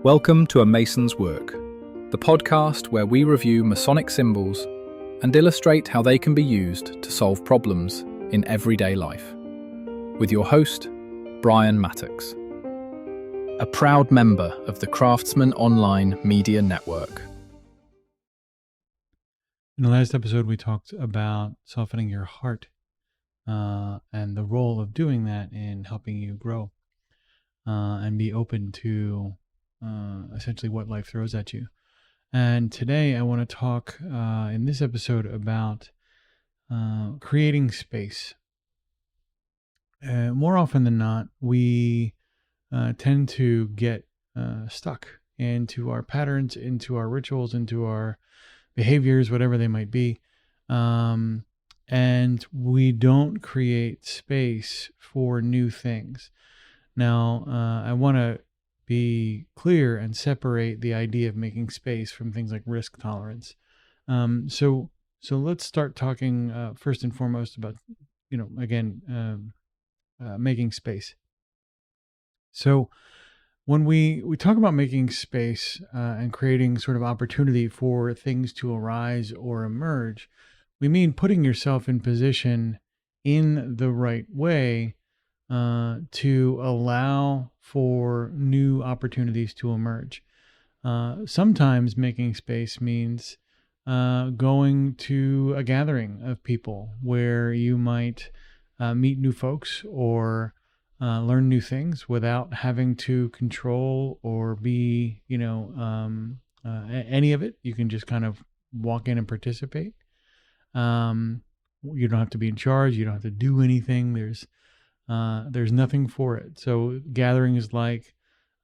Welcome to A Mason's Work, the podcast where we review Masonic symbols and illustrate how they can be used to solve problems in everyday life. With your host, Brian Mattox, a proud member of the Craftsman Online Media Network. In the last episode, we talked about softening your heart and the role of doing that in helping you grow and be open to essentially what life throws at you. And today I want to talk in this episode about creating space. More often than not, we tend to get stuck into our patterns, into our rituals, into our behaviors, whatever they might be. And we don't create space for new things. Now, I want to be clear and separate the idea of making space from things like risk tolerance. So let's start talking first and foremost about, making space. So when we talk about making space and creating sort of opportunity for things to arise or emerge, we mean putting yourself in position in the right way to allow for new opportunities to emerge. Sometimes making space means going to a gathering of people where you might meet new folks or learn new things without having to control or be, any of it. You can just kind of walk in and participate. You don't have to be in charge. You don't have to do anything. There's nothing for it. So gatherings like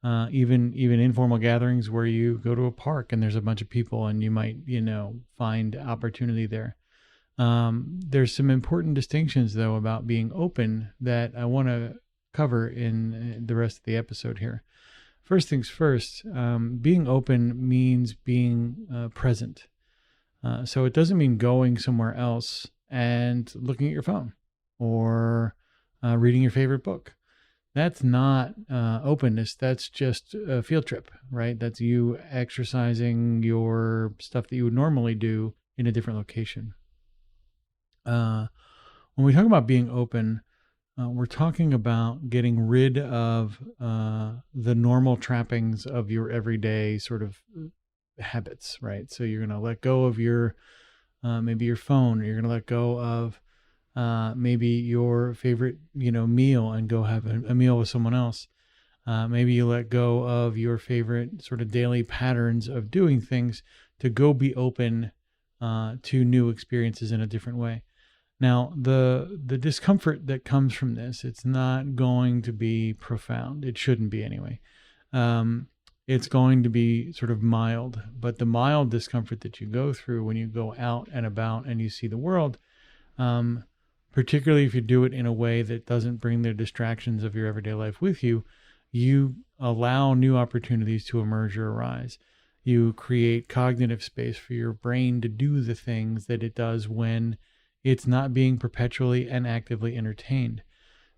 even informal gatherings where you go to a park and there's a bunch of people and you might, find opportunity there. There's some important distinctions though about being open that I want to cover in the rest of the episode here. First things first, being open means being present. So it doesn't mean going somewhere else and looking at your phone or reading your favorite book. That's not openness. That's just a field trip, right? That's you exercising your stuff that you would normally do in a different location. When we talk about being open, we're talking about getting rid of the normal trappings of your everyday sort of habits, right? So you're going to let go of your maybe your phone, or you're going to let go of maybe your favorite, meal and go have a meal with someone else. Maybe you let go of your favorite sort of daily patterns of doing things to go be open to new experiences in a different way. Now, the discomfort that comes from this, it's not going to be profound. It shouldn't be anyway. It's going to be sort of mild, but the mild discomfort that you go through when you go out and about and you see the world, particularly if you do it in a way that doesn't bring the distractions of your everyday life with you, you allow new opportunities to emerge or arise. You create cognitive space for your brain to do the things that it does when it's not being perpetually and actively entertained.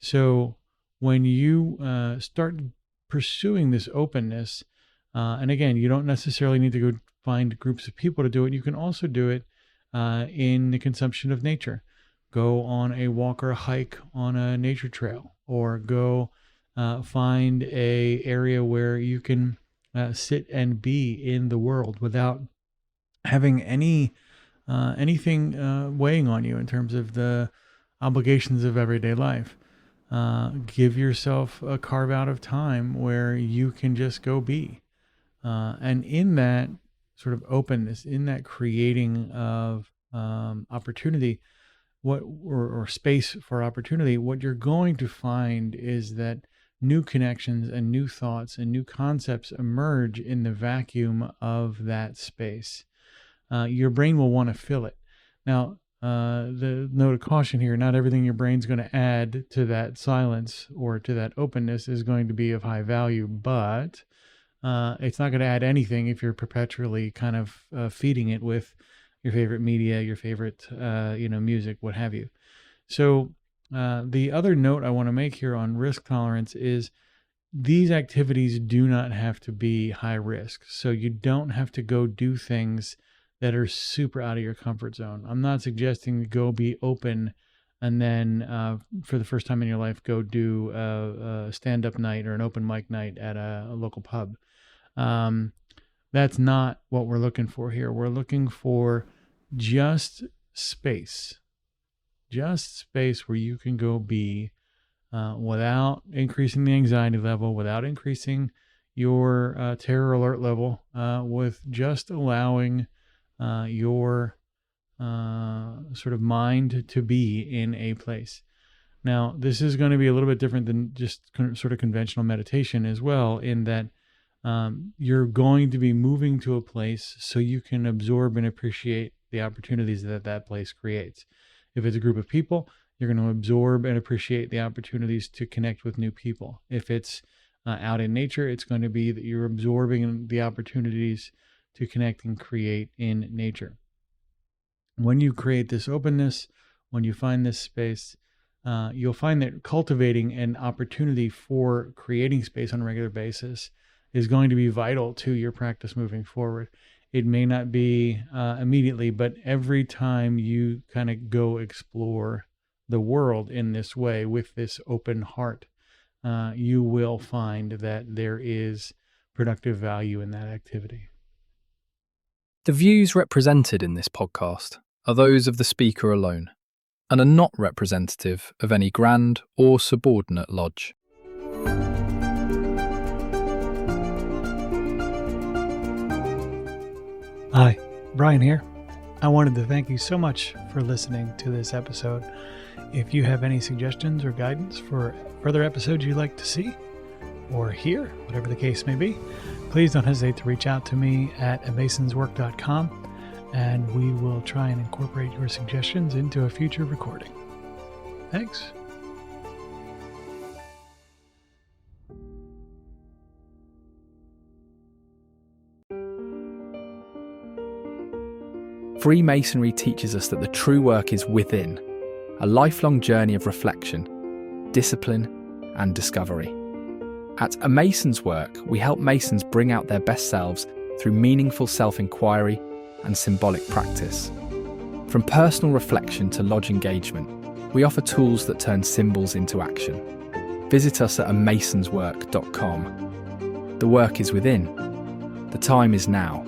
So when you start pursuing this openness, and again, you don't necessarily need to go find groups of people to do it. You can also do it in the consumption of nature. Go on a walk or a hike on a nature trail, or go find a area where you can sit and be in the world without having anything weighing on you in terms of the obligations of everyday life. Give yourself a carve out of time where you can just go be. And in that sort of openness, in that creating of opportunity, or space for opportunity, what you're going to find is that new connections and new thoughts and new concepts emerge in the vacuum of that space. Your brain will want to fill it. Now, the note of caution here, not everything your brain's going to add to that silence or to that openness is going to be of high value, but it's not going to add anything if you're perpetually kind of feeding it with your favorite media, your favorite, music, what have you. So the other note I want to make here on risk tolerance is these activities do not have to be high risk. So you don't have to go do things that are super out of your comfort zone. I'm not suggesting to go be open and then for the first time in your life, go do a stand-up night or an open mic night at a local pub. That's not what we're looking for here. We're looking for just space where you can go be without increasing the anxiety level, without increasing your terror alert level, with just allowing your sort of mind to be in a place. Now, this is going to be a little bit different than just sort of conventional meditation as well, in that you're going to be moving to a place so you can absorb and appreciate the opportunities that that place creates. If it's a group of people, you're going to absorb and appreciate the opportunities to connect with new people. If it's out in nature, it's going to be that you're absorbing the opportunities to connect and create in nature. When you create this openness, when you find this space, you'll find that cultivating an opportunity for creating space on a regular basis is going to be vital to your practice moving forward. It may not be immediately, but every time you kind of go explore the world in this way with this open heart, you will find that there is productive value in that activity. The views represented in this podcast are those of the speaker alone and are not representative of any grand or subordinate lodge. Hi, Brian here. I wanted to thank you so much for listening to this episode. If you have any suggestions or guidance for further episodes you'd like to see or hear, whatever the case may be, please don't hesitate to reach out to me at masonswork.com, and we will try and incorporate your suggestions into a future recording. Thanks. Freemasonry teaches us that the true work is within, a lifelong journey of reflection, discipline, and discovery. At A Mason's Work, we help Masons bring out their best selves through meaningful self-inquiry and symbolic practice. From personal reflection to lodge engagement, we offer tools that turn symbols into action. Visit us at amasonswork.com. The work is within. The time is now.